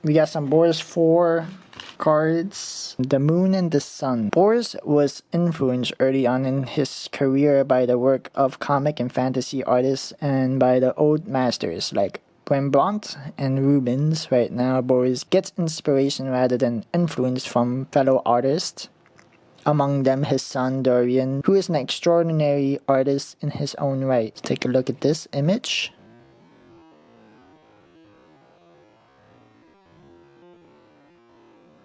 We got some Boris 4 cards. The Moon and the Sun. Boris was influenced early on in his career by the work of comic and fantasy artists and by the old masters like Rembrandt and Rubens. Right now, Boris gets inspiration rather than influence from fellow artists. Among them, his son Dorian, who is an extraordinary artist in his own right. Take a look at this image.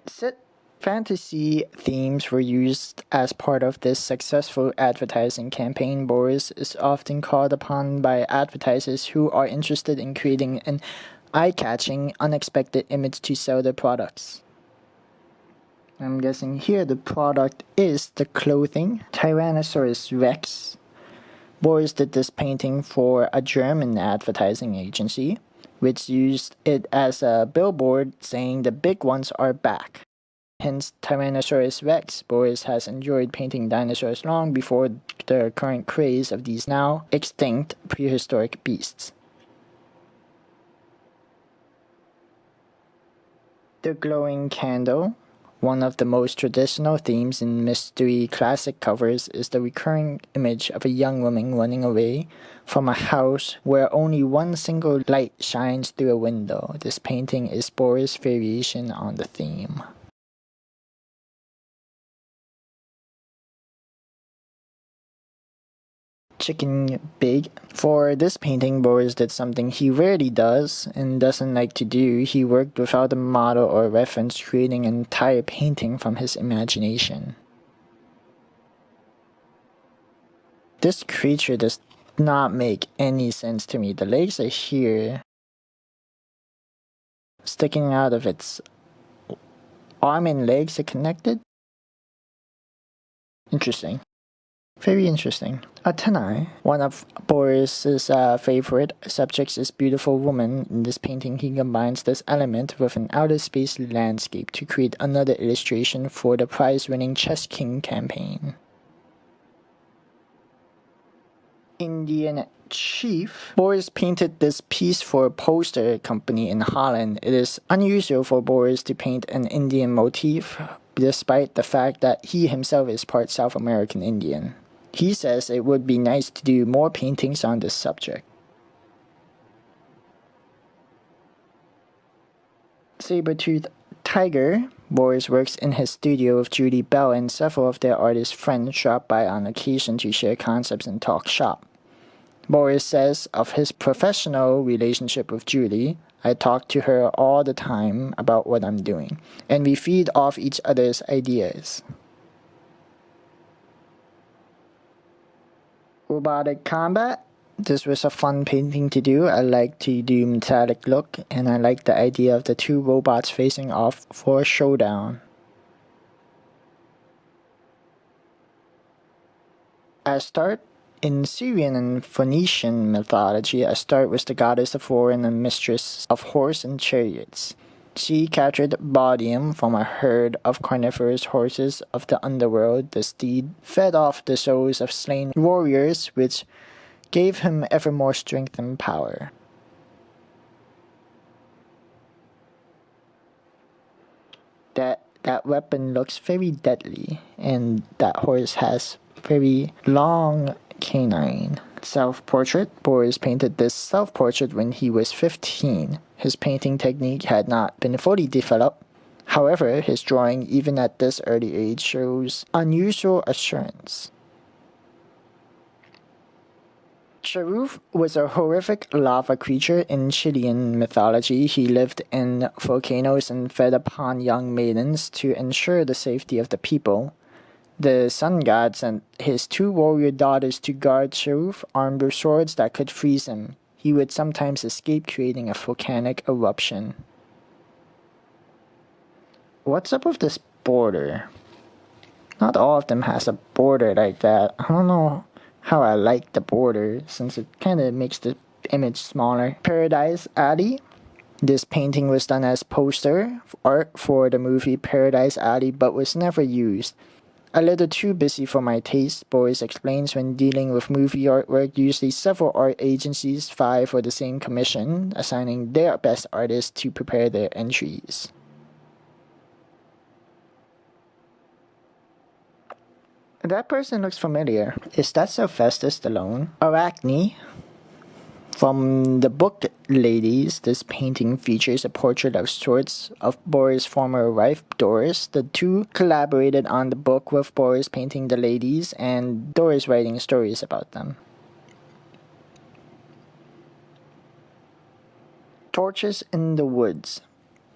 Set fantasy themes were used as part of this successful advertising campaign. Boris is often called upon by advertisers who are interested in creating an eye-catching, unexpected image to sell their products. I'm guessing here the product is the clothing Tyrannosaurus Rex. Boris did this painting for a German advertising agency, which used it as a billboard saying the big ones are back. Hence Tyrannosaurus Rex. Boris has enjoyed painting dinosaurs long before the current craze of these now extinct prehistoric beasts. The glowing candle. One of the most traditional themes in mystery classic covers is the recurring image of a young woman running away from a house where only one single light shines through a window. This painting is Boris' variation on the theme. Chicken Big. For this painting, Boris did something he rarely does and doesn't like to do. He worked without a model or reference, creating an entire painting from his imagination. This creature does not make any sense to me. The legs are here, sticking out of its arm and legs are connected. Interesting. Very interesting. Athenai, one of Boris's favorite subjects, is beautiful woman. In this painting, he combines this element with an outer space landscape to create another illustration for the prize-winning Chess King campaign. Indian Chief. Boris painted this piece for a poster company in Holland. It is unusual for Boris to paint an Indian motif, despite the fact that he himself is part South American Indian. He says it would be nice to do more paintings on this subject. Saber-toothed tiger. Boris works in his studio with Julie Bell, and several of their artist friends drop by on occasion to share concepts and talk shop. Boris says of his professional relationship with Julie, "I talk to her all the time about what I'm doing, and we feed off each other's ideas." Robotic combat. This was a fun painting to do. I like to do metallic look, and I like the idea of the two robots facing off for a showdown. Astarte. In Syrian and Phoenician mythology, Astarte was the goddess of war and the mistress of horse and chariots. She captured Baudium from a herd of carnivorous horses of the underworld. The steed fed off the souls of slain warriors, which gave him ever more strength and power. That weapon looks very deadly, and that horse has very long canine. Self-portrait. Boris painted this self-portrait when he was 15. His painting technique had not been fully developed. However, his drawing, even at this early age, shows unusual assurance. Charuf was a horrific lava creature in Chilean mythology. He lived in volcanoes and fed upon young maidens to ensure the safety of the people. The sun god sent his two warrior daughters to guard Charuf, armed with swords that could freeze him. He would sometimes escape, creating a volcanic eruption. What's up with this border? Not all of them has a border like that. I don't know how I like the border, since it kind of makes the image smaller. Paradise Alley. This painting was done as poster art for the movie Paradise Alley, but was never used. A little too busy for my taste, Boris explains. When dealing with movie artwork, usually several art agencies vie for the same commission, assigning their best artists to prepare their entries. That person looks familiar. Is that Sylvester Stallone? Arachne? From the book Ladies, this painting features a portrait of sorts of Boris' former wife, Doris. The two collaborated on the book, with Boris painting the ladies and Doris writing stories about them. Torches in the Woods.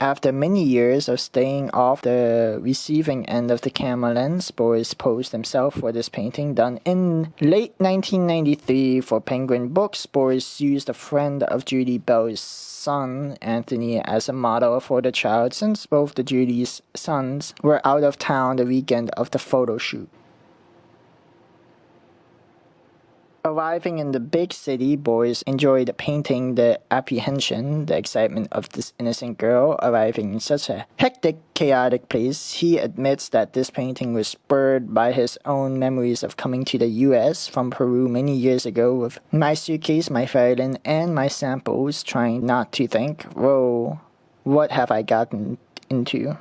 After many years of staying off the receiving end of the camera lens, Boris posed himself for this painting done in late 1993 for Penguin Books. Boris used a friend of Judy Bell's son, Anthony, as a model for the child, since both the Judy's sons were out of town the weekend of the photo shoot. Arriving in the big city, Boris enjoyed painting the apprehension, the excitement of this innocent girl arriving in such a hectic, chaotic place. He admits that this painting was spurred by his own memories of coming to the US from Peru many years ago with my suitcase, my violin, and my samples, trying not to think, whoa, what have I gotten into?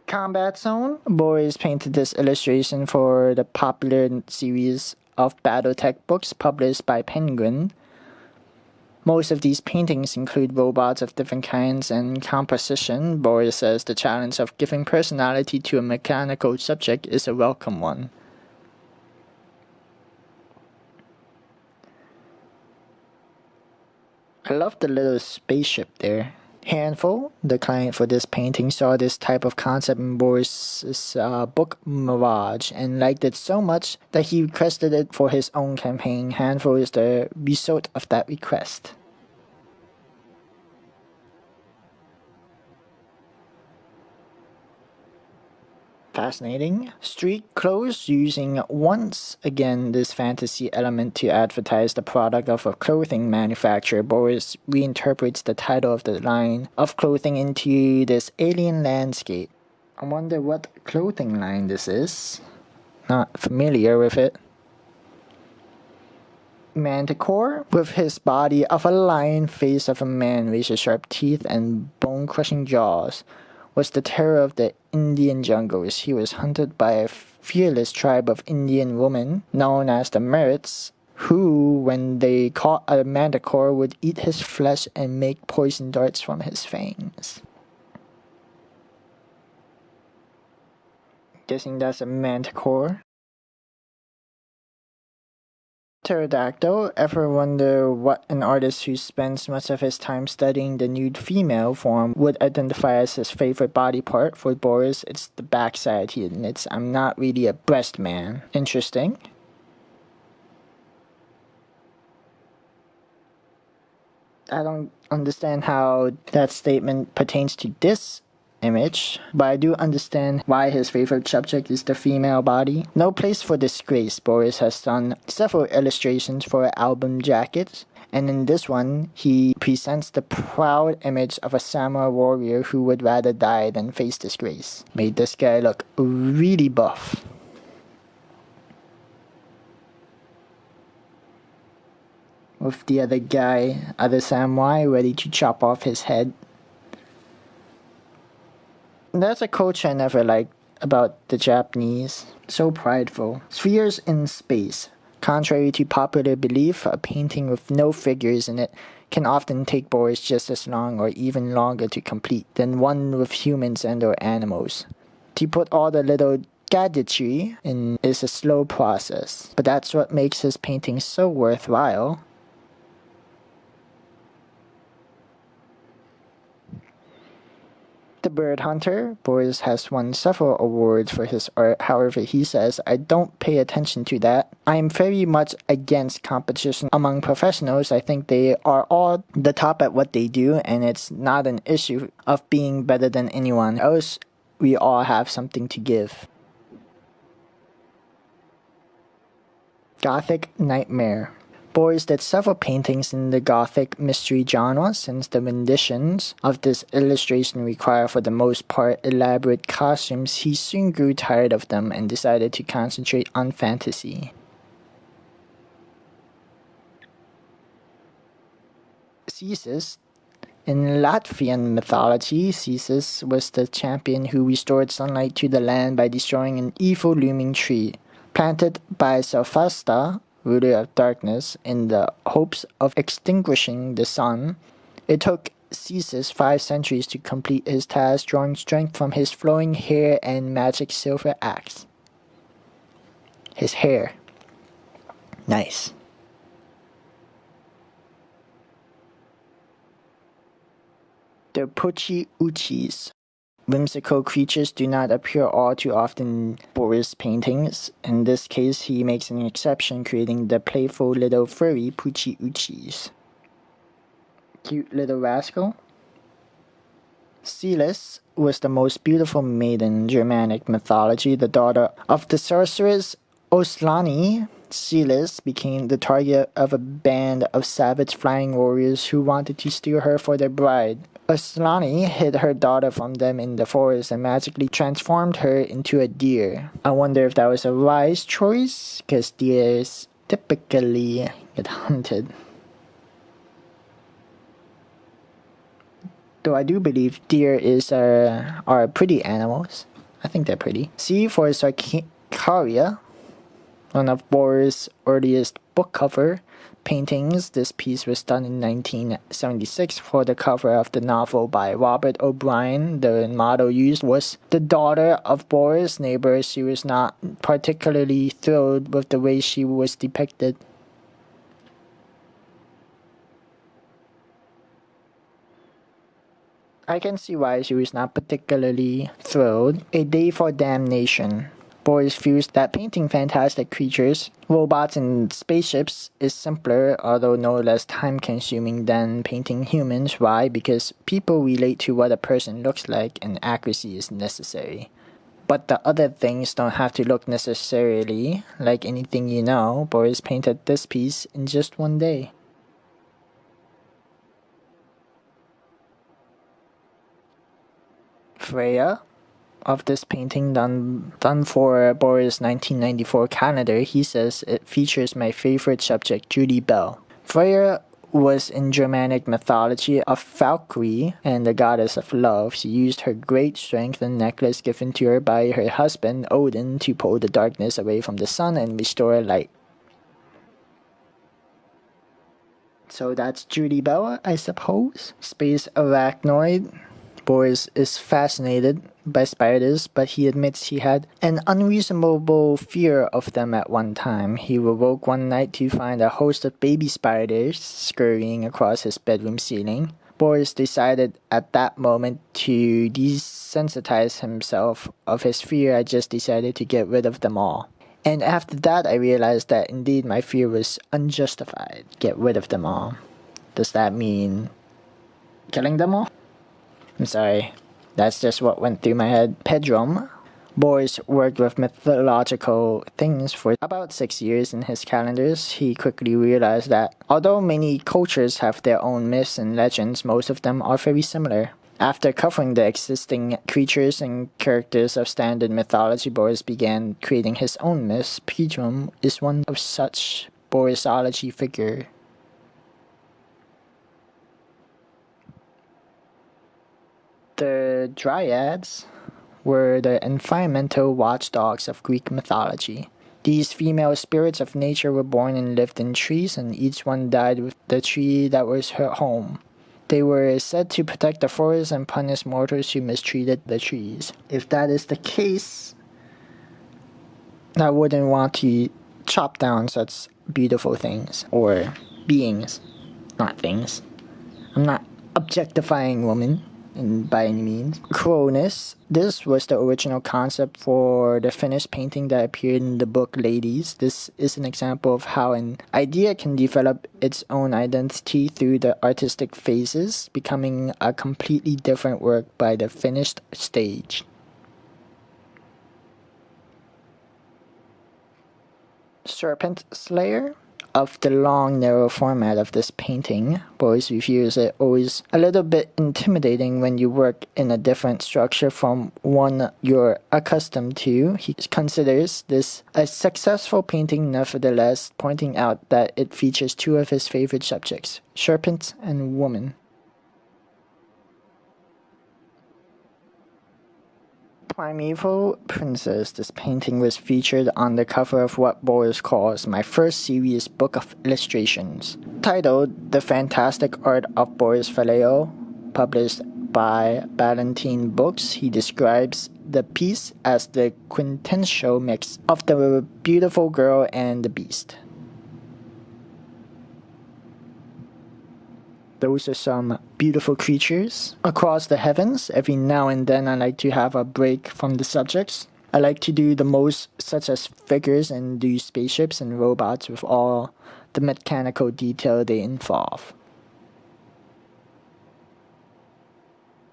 Combat Zone. Boris painted this illustration for the popular series of Battletech books published by Penguin. Most of these paintings include robots of different kinds and composition. Boris says the challenge of giving personality to a mechanical subject is a welcome one. I love the little spaceship there. Handful, the client for this painting, saw this type of concept in Boris's book Mirage and liked it so much that he requested it for his own campaign. Handful is the result of that request. Fascinating. Street clothes, using once again this fantasy element to advertise the product of a clothing manufacturer. Boris reinterprets the title of the line of clothing into this alien landscape. I wonder what clothing line this is. Not familiar with it. Manticore, with his body of a lion, face of a man, razor-sharp teeth, and bone-crushing jaws, was the terror of the Indian jungles. He was hunted by a fearless tribe of Indian women known as the Merits, who, when they caught a manticore, would eat his flesh and make poison darts from his fangs. Guessing that's a manticore. Pterodactyl. Ever wonder what an artist who spends much of his time studying the nude female form would identify as his favorite body part? For Boris, it's the backside, he admits. I'm not really a breast man. Interesting. I don't understand how that statement pertains to this image, but I do understand why his favorite subject is the female body. No Place for Disgrace. Boris has done several illustrations for album jackets, and in this one, he presents the proud image of a samurai warrior who would rather die than face disgrace. Made this guy look really buff. With the other guy, other samurai, ready to chop off his head. That's a culture I never liked about the Japanese. So prideful. Spheres in Space. Contrary to popular belief, a painting with no figures in it can often take Boris just as long or even longer to complete than one with humans and or animals. To put all the little gadgetry in is a slow process, but that's what makes his painting so worthwhile. The Bird Hunter. Boris has won several awards for his art. However, he says, I don't pay attention to that. I'm very much against competition among professionals. I think they are all the top at what they do, and it's not an issue of being better than anyone else. We all have something to give. Gothic Nightmare. Boris did several paintings in the Gothic mystery genre since the renditions of this illustration require for the most part elaborate costumes. He soon grew tired of them and decided to concentrate on fantasy. Ceases. In Latvian mythology, Ceases was the champion who restored sunlight to the land by destroying an evil looming tree, planted by Sophasta, ruler of darkness, in the hopes of extinguishing the sun. It took Ceases 5 centuries to complete his task, drawing strength from his flowing hair and magic silver axe. His hair. Nice. The Puchi Uchis. Whimsical creatures do not appear all too often in Boris' paintings. In this case, he makes an exception, creating the playful little furry Puchi Uchis. Cute little rascal. Celis was the most beautiful maiden in Germanic mythology, the daughter of the sorceress Oslani. Celis became the target of a band of savage flying warriors who wanted to steal her for their bride. Oslani hid her daughter from them in the forest and magically transformed her into a deer. I wonder if that was a wise choice, because deers typically get hunted. Though I do believe deer are pretty animals. I think they're pretty. C for Sarkaria, one of Boris' earliest book cover paintings. This piece was done in 1976 for the cover of the novel by Robert O'Brien. The model used was the daughter of Boris' neighbor. She was not particularly thrilled with the way she was depicted. I can see why she was not particularly thrilled. A Day for Damnation. Boris feels that painting fantastic creatures, robots, and spaceships is simpler, although no less time-consuming than painting humans. Why? Because people relate to what a person looks like, and accuracy is necessary. But the other things don't have to look necessarily like anything you know. Boris painted this piece in just one day. Freya. Of this painting done for Boris' 1994 calendar, he says it features my favorite subject, Judy Bell. Freya was in Germanic mythology a Valkyrie and the goddess of love. She used her great strength and necklace given to her by her husband, Odin, to pull the darkness away from the sun and restore light. So that's Judy Bell, I suppose. Space Arachnoid. Boris is fascinated by spiders, but he admits he had an unreasonable fear of them at one time. He awoke one night to find a host of baby spiders scurrying across his bedroom ceiling. Boris decided at that moment to desensitize himself of his fear. I just decided to get rid of them all. And after that, I realized that indeed my fear was unjustified. Get rid of them all. Does that mean killing them all? I'm sorry, that's just what went through my head. Pedrom. Boris worked with mythological things for about 6 years in his calendars. He quickly realized that although many cultures have their own myths and legends, most of them are very similar. After covering the existing creatures and characters of standard mythology, Boris began creating his own myths. Pedrom is one of such Borisology figure. The Dryads were the environmental watchdogs of Greek mythology. These female spirits of nature were born and lived in trees, and each one died with the tree that was her home. They were said to protect the forest and punish mortals who mistreated the trees. If that is the case, I wouldn't want to chop down such beautiful things or beings, not things. I'm not objectifying women by any means. Cronus. This was the original concept for the finished painting that appeared in the book Ladies. This is an example of how an idea can develop its own identity through the artistic phases, becoming a completely different work by the finished stage. Serpent Slayer. of the long, narrow format of this painting. Boris reviews it always a little bit intimidating when you work in a different structure from one you're accustomed to. He considers this a successful painting nevertheless, pointing out that it features two of his favorite subjects, serpents and women. Primeval Princess, this painting was featured on the cover of what Boris calls my first serious book of illustrations. Titled The Fantastic Art of Boris Vallejo, published by Ballantine Books, he describes the piece as the quintessential mix of the beautiful girl and the beast. Those are some beautiful creatures across the heavens. Every now and then I like to have a break from the subjects. I like to do the most, such as figures, and do spaceships and robots with all the mechanical detail they involve.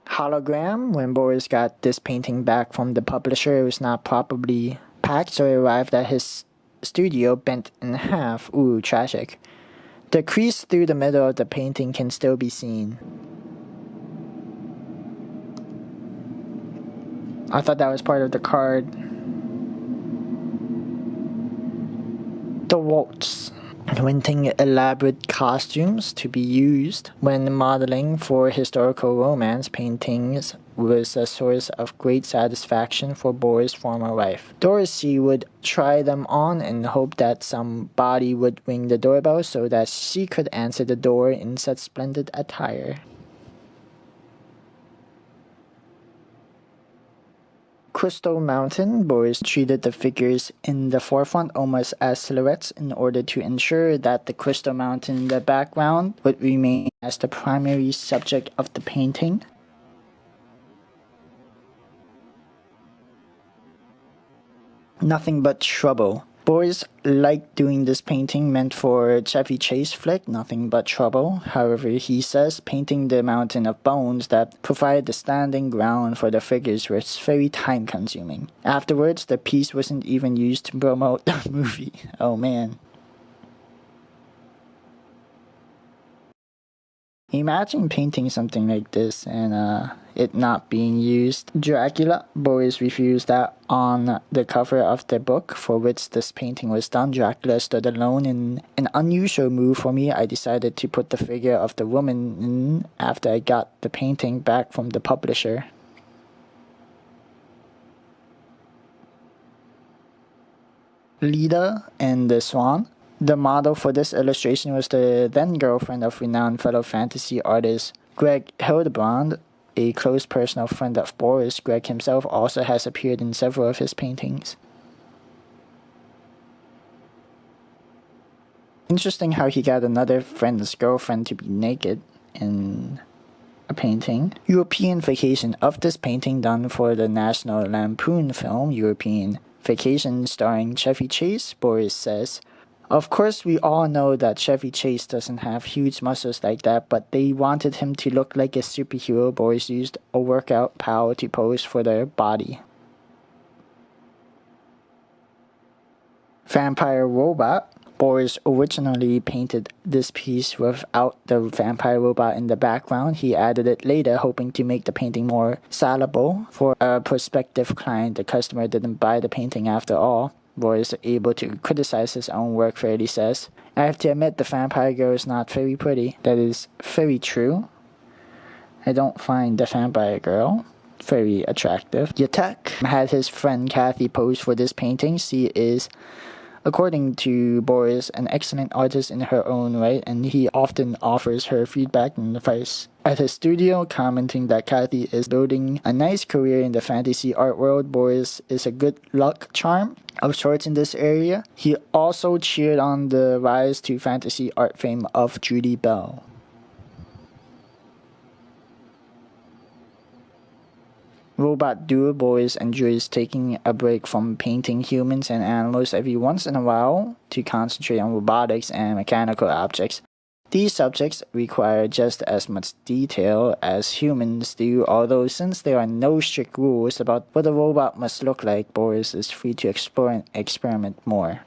Hologram. When Boris got this painting back from the publisher, it was not properly packed, so it arrived at his studio bent in half. Ooh, tragic. The crease through the middle of the painting can still be seen. I thought that was part of the card. The waltz. Inventing elaborate costumes to be used when modeling for historical romance paintings was a source of great satisfaction for Boris' former wife. Dorothy would try them on and hope that somebody would ring the doorbell so that she could answer the door in such splendid attire. Crystal Mountain. Boris treated the figures in the forefront almost as silhouettes in order to ensure that the Crystal Mountain in the background would remain as the primary subject of the painting. Nothing but trouble. Boris liked doing this painting meant for Chevy Chase flick, Nothing But Trouble. However, he says painting the mountain of bones that provide the standing ground for the figures was very time consuming. Afterwards, the piece wasn't even used to promote the movie. Oh man. Imagine painting something like this and it not being used. Dracula. Boris refused that on the cover of the book for which this painting was done. Dracula stood alone in an unusual move for me. I decided to put the figure of the woman in after I got the painting back from the publisher. Leda and the Swan. The model for this illustration was the then girlfriend of renowned fellow fantasy artist Greg Hildebrand, a close personal friend of Boris. Greg himself also has appeared in several of his paintings. Interesting how he got another friend's girlfriend to be naked in a painting. European Vacation. Of this painting done for the National Lampoon film European Vacation starring Chevy Chase, Boris says, "Of course, we all know that Chevy Chase doesn't have huge muscles like that, but they wanted him to look like a superhero. Boris used a workout pal to pose for their body." Vampire Robot. Boris originally painted this piece without the vampire robot in the background. He added it later, hoping to make the painting more sellable for a prospective client. The customer didn't buy the painting after all. Boris, able to criticize his own work fairly, says, "I have to admit the vampire girl is not very pretty." That is very true. I don't find the vampire girl very attractive. Yatek had his friend Kathy pose for this painting. She is, according to Boris, an excellent artist in her own right, and he often offers her feedback and advice at his studio, commenting that Kathy is building a nice career in the fantasy art world. Boris is a good luck charm of sorts in this area. He also cheered on the rise to fantasy art fame of Judy Bell. Robot duo. Boris enjoys taking a break from painting humans and animals every once in a while to concentrate on robotics and mechanical objects. These subjects require just as much detail as humans do, although since there are no strict rules about what a robot must look like, Boris is free to explore and experiment more.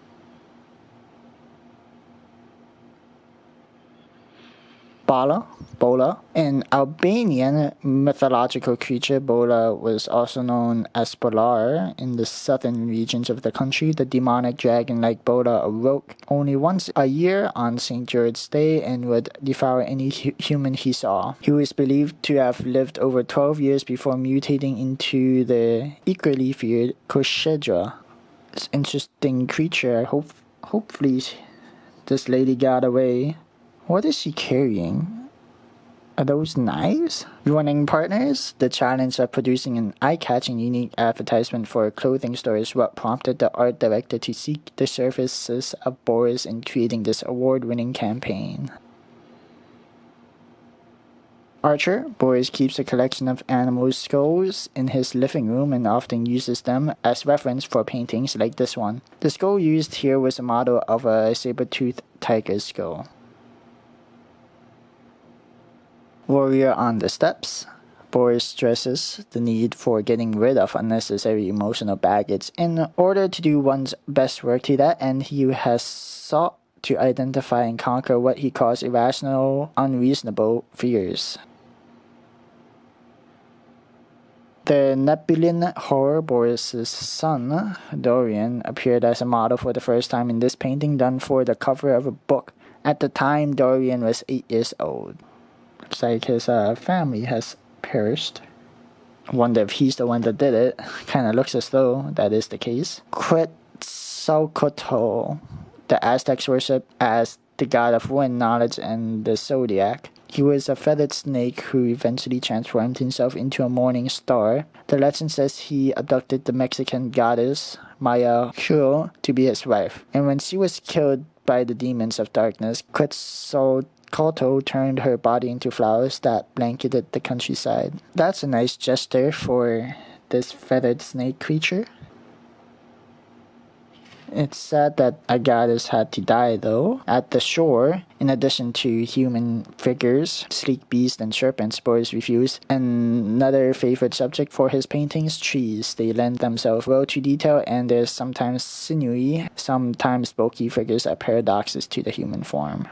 Bola. An Albanian mythological creature, Bola was also known as Bolar in the southern regions of the country. The demonic dragon-like Bola awoke only once a year on St. George's Day and would devour any human he saw. He was believed to have lived over 12 years before mutating into the equally feared Koshedra. This interesting creature. Hopefully this lady got away. What is she carrying? Are those knives? Running partners? The challenge of producing an eye-catching, unique advertisement for a clothing store is what prompted the art director to seek the services of Boris in creating this award-winning campaign. Archer, Boris keeps a collection of animal skulls in his living room and often uses them as reference for paintings like this one. The skull used here was a model of a saber-toothed tiger skull. Warrior on the steps. Boris stresses the need for getting rid of unnecessary emotional baggage. In order to do one's best work to that end, he has sought to identify and conquer what he calls irrational, unreasonable fears. The Nebulian horror, Boris's son, Dorian, appeared as a model for the first time in this painting done for the cover of a book. At the time, Dorian was 8 years old. Looks like his family has perished. Wonder if he's the one that did it. Kinda looks as though that is the case. Quetzalcoatl. The Aztecs worship as the god of wind, knowledge, and the zodiac. He was a feathered snake who eventually transformed himself into a morning star. The legend says he abducted the Mexican goddess Maya Cure to be his wife. And when she was killed by the demons of darkness, Quetzalcoatl turned her body into flowers that blanketed the countryside. That's a nice gesture for this feathered snake creature. It's sad that a goddess had to die, though. At the shore, in addition to human figures, sleek beasts and serpents, Boris refused. Another favorite subject for his paintings, trees. They lend themselves well to detail, and there's sometimes sinewy, sometimes bulky figures as paradoxes to the human form.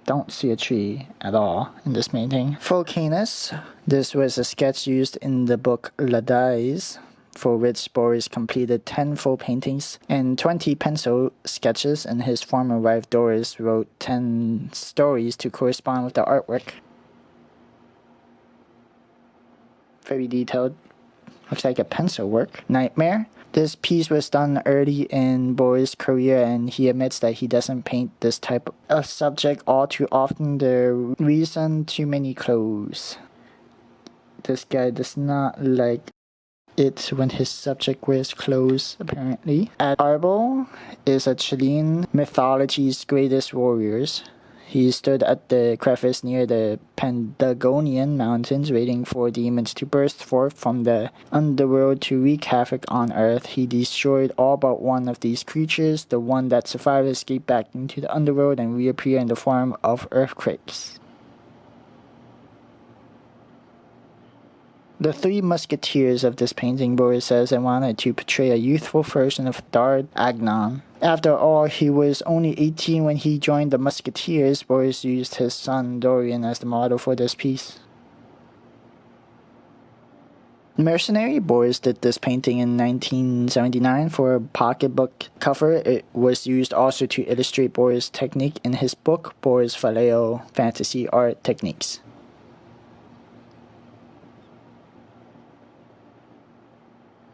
Don't see a tree at all in this painting. Volcanus. This was a sketch used in the book Ladais, for which Boris completed 10 full paintings and 20 pencil sketches, and his former wife Doris wrote 10 stories to correspond with the artwork. Very detailed. Looks like a pencil work. Nightmare. This piece was done early in Boris' career, and he admits that he doesn't paint this type of subject all too often. The reason: too many clothes. This guy does not like it when his subject wears clothes, apparently. Arbol is a Chilean mythology's greatest warriors. He stood at the crevice near the Patagonian mountains, waiting for demons to burst forth from the underworld to wreak havoc on Earth. He destroyed all but one of these creatures. The one that survived escaped back into the underworld and reappeared in the form of earthquakes. The Three Musketeers of this painting, Boris says, I wanted to portray a youthful version of D'Artagnan. After all, he was only 18 when he joined the Musketeers. Boris used his son Dorian as the model for this piece. Mercenary. Boris did this painting in 1979 for a pocketbook cover. It was used also to illustrate Boris' technique in his book, Boris Vallejo Fantasy Art Techniques.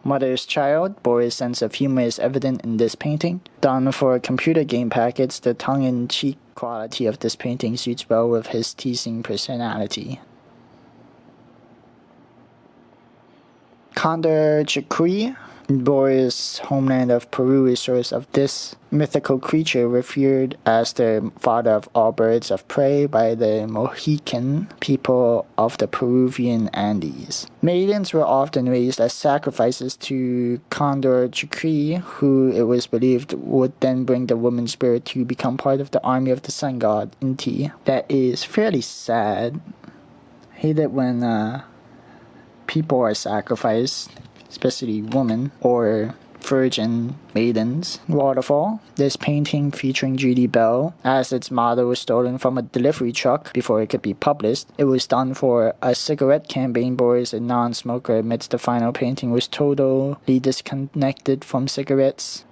Mother's Child. Boris' sense of humor is evident in this painting. Done for a computer game package, the tongue-in-cheek quality of this painting suits well with his teasing personality. Condor Chucuy. Boris' homeland of Peru is source of this mythical creature, revered as the father of all birds of prey by the Mohican people of the Peruvian Andes. Maidens were often raised as sacrifices to Condor Chucuy, who it was believed would then bring the woman's spirit to become part of the army of the sun god Inti. That is fairly sad. I hate it when people are sacrificed, especially women, or Virgin Maidens waterfall. This painting, featuring Judy Bell as its model, was stolen from a delivery truck before it could be published. It was done for a cigarette campaign. Boris, a non-smoker, admits the final painting was totally disconnected from cigarettes.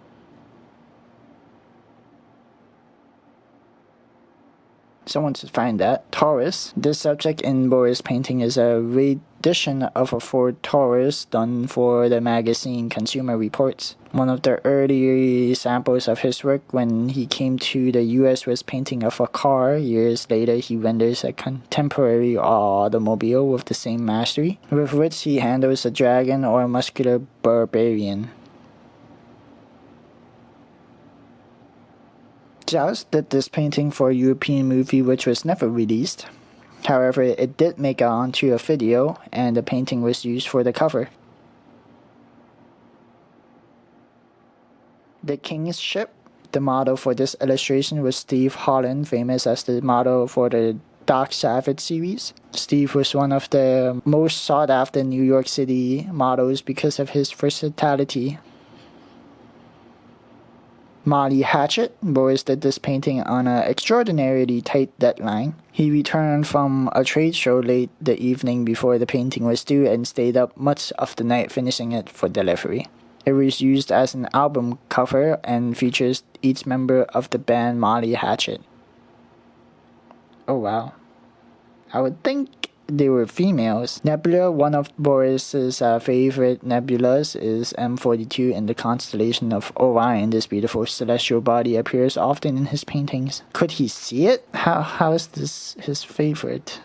Someone should find that. Taurus. This subject in Boris' painting is a rendition of a Ford Taurus done for the magazine Consumer Reports. One of the early samples of his work when he came to the US was painting of a car. Years later, he renders a contemporary automobile with the same mastery, with which he handles a dragon or a muscular barbarian. Joust did this painting for a European movie which was never released. However, it did make it onto a video, and the painting was used for the cover. The King's Ship. The model for this illustration was Steve Holland, famous as the model for the Doc Savage series. Steve was one of the most sought-after New York City models because of his versatility. Molly Hatchet. Boris did this painting on an extraordinarily tight deadline. He returned from a trade show late the evening before the painting was due and stayed up much of the night finishing it for delivery. It was used as an album cover and features each member of the band Molly Hatchet. Oh wow. I would think they were females. Nebula. One of Boris's favorite nebulas is M42 in the constellation of Orion. This beautiful celestial body appears often in his paintings. Could he see it? How is this his favorite?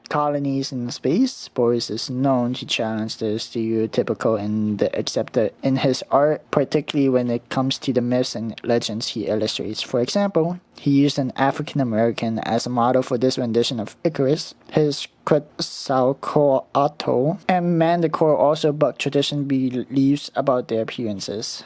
Colonies in space. Boris is known to challenge the stereotypical and the accepted in his art, particularly when it comes to the myths and legends he illustrates. For example, he used an African American as a model for this rendition of Icarus. His Quetzalcoatl and Manticore also buck tradition beliefs about their appearances.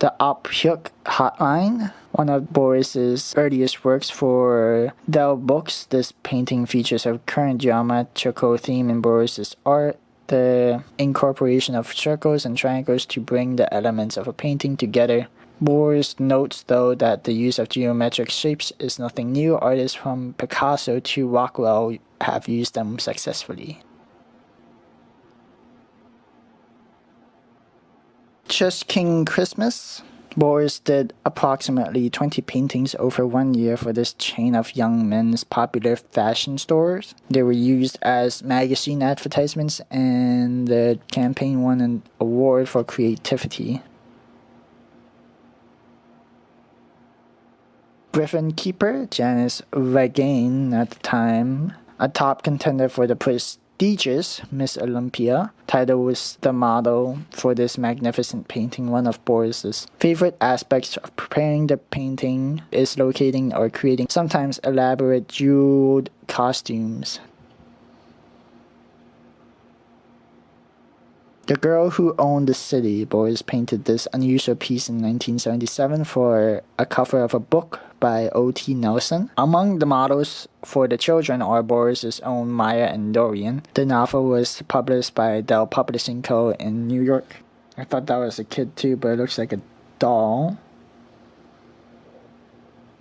The Ophyuk Hotline. One of Boris's earliest works for Dell Books. This painting features a current geometrical theme in Boris's art, the incorporation of circles and triangles to bring the elements of a painting together. Boris notes, though, that the use of geometric shapes is nothing new. Artists from Picasso to Rockwell have used them successfully. Just King Christmas. Boris did approximately 20 paintings over 1 year for this chain of young men's popular fashion stores. They were used as magazine advertisements, and the campaign won an award for creativity. Griffin Keeper. Janice Regain, at the time a top contender for the prestigious Miss Olympia title, was the model for this magnificent painting. One of Boris's favorite aspects of preparing the painting is locating or creating sometimes elaborate jeweled costumes. The Girl Who Owned the City. Boris painted this unusual piece in 1977 for a cover of a book by O.T. Nelson. Among the models for the children are Boris's own Maya and Dorian. The novel was published by Dell Publishing Co. in New York. I thought that was a kid too, but it looks like a doll.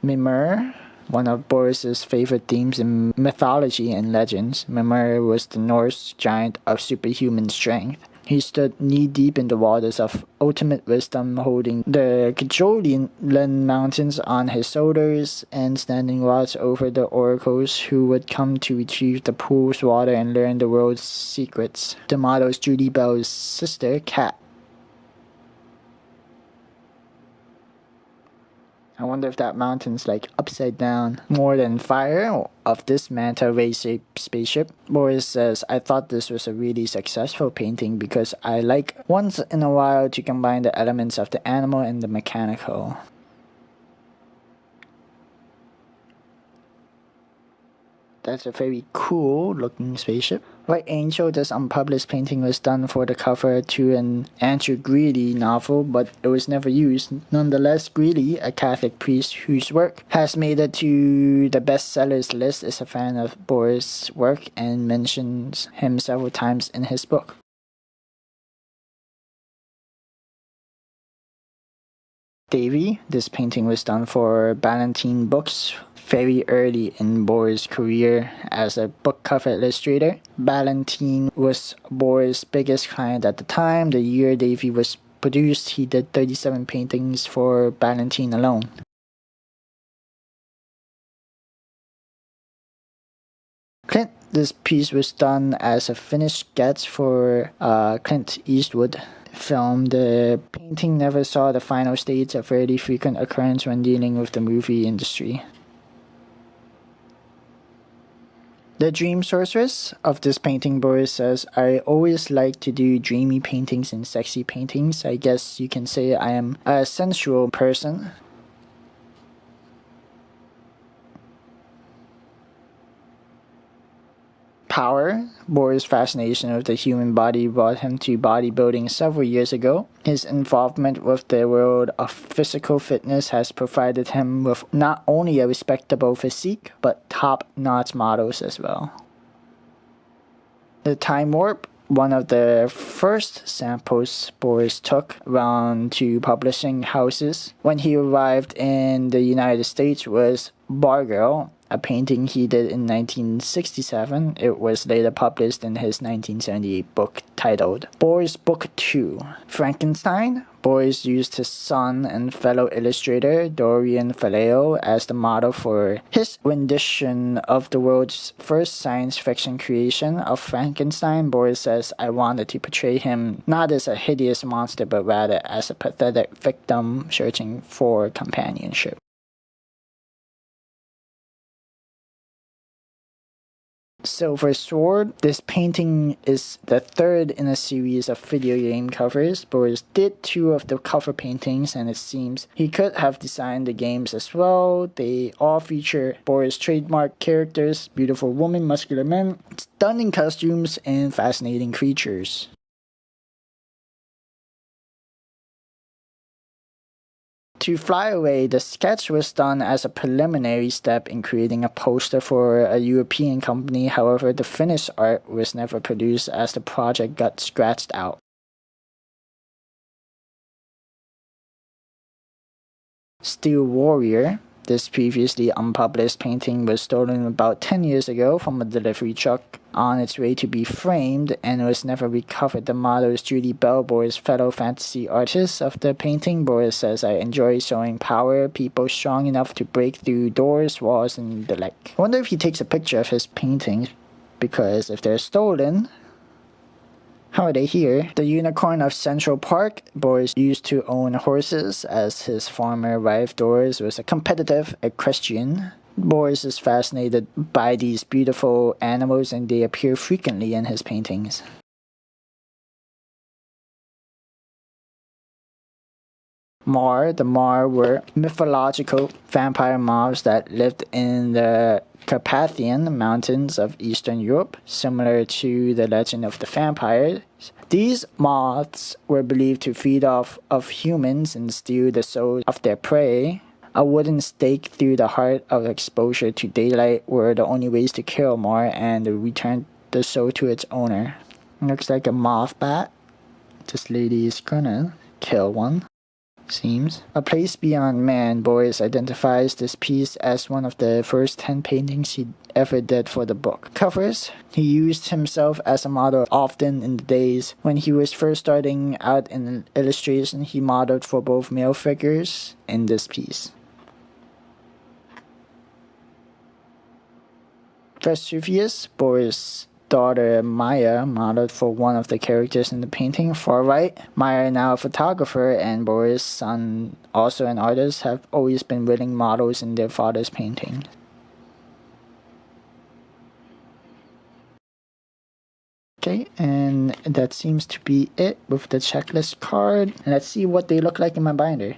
Mimir. One of Boris's favorite themes in mythology and legends. Mimir was the Norse giant of superhuman strength. He stood knee-deep in the waters of ultimate wisdom, holding the Kjolin mountains on his shoulders and standing watch over the oracles who would come to retrieve the pool's water and learn the world's secrets. The model is Judy Bell's sister, Kat. I wonder if that mountain's like upside down. More Than Fire of this manta ray-shaped spaceship. Boris says, I thought this was a really successful painting because I like once in a while to combine the elements of the animal and the mechanical. That's a very cool looking spaceship. White Angel, this unpublished painting was done for the cover to an Andrew Greeley novel, but it was never used. Nonetheless, Greeley, a Catholic priest whose work has made it to the bestsellers list, is a fan of Boris' work and mentions him several times in his book. Davy, this painting was done for Ballantine Books very early in Boris' career as a book cover illustrator. Ballantine was Boris' biggest client at the time. The year Davy was produced, he did 37 paintings for Ballantine alone. Clint, this piece was done as a finished sketch for Clint Eastwood film. The painting never saw the final stage, a fairly frequent occurrence when dealing with the movie industry. The Dream Sorceress of this painting, Boris says, I always like to do dreamy paintings and sexy paintings. I guess you can say I am a sensual person. Power. Boris' fascination with the human body brought him to bodybuilding several years ago. His involvement with the world of physical fitness has provided him with not only a respectable physique, but top-notch models as well. The Time Warp. One of the first samples Boris took around to publishing houses when he arrived in the United States was Bar Girl, a painting he did in 1967. It was later published in his 1978 book titled Boris Book 2. Frankenstein. Boris used his son and fellow illustrator Dorian Vallejo as the model for his rendition of the world's first science fiction creation of Frankenstein. Boris says, I wanted to portray him not as a hideous monster, but rather as a pathetic victim searching for companionship. Silver Sword. This painting is the third in a series of video game covers. Boris did 2 of the cover paintings, and it seems he could have designed the games as well. They all feature Boris' trademark characters, beautiful women, muscular men, stunning costumes, and fascinating creatures. To Fly Away, the sketch was done as a preliminary step in creating a poster for a European company. However, the finished art was never produced as the project got scratched out. Steel Warrior. This previously unpublished painting was stolen about 10 years ago from a delivery truck on its way to be framed and was never recovered. The model is Judy Bell, Boris' fellow fantasy artist of the painting. Boris says, I enjoy showing power, people strong enough to break through doors, walls, and the like. I wonder if he takes a picture of his paintings, because if they're stolen, how are they here? The Unicorn of Central Park. Boris used to own horses, as his former wife Doris was a competitive equestrian. Boris is fascinated by these beautiful animals, and they appear frequently in his paintings. Mar. The Mar were mythological vampire moths that lived in the Carpathian Mountains of Eastern Europe, similar to the legend of the vampires. These moths were believed to feed off of humans and steal the souls of their prey. A wooden stake through the heart of exposure to daylight were the only ways to kill Mar and return the soul to its owner. Looks like a moth bat. This lady is gonna kill one. Seems. A Place Beyond Man. Boris identifies this piece as one of the first 10 paintings he ever did for the book. Covers. He used himself as a model often in the days when he was first starting out in illustration. He modeled for both male figures in this piece. Vesuvius. Boris' daughter Maya modeled for one of the characters in the painting. Far right, Maya, now a photographer, and Boris' son, also an artist, have always been willing models in their father's painting. Okay, and that seems to be it with the checklist card. Let's see what they look like in my binder.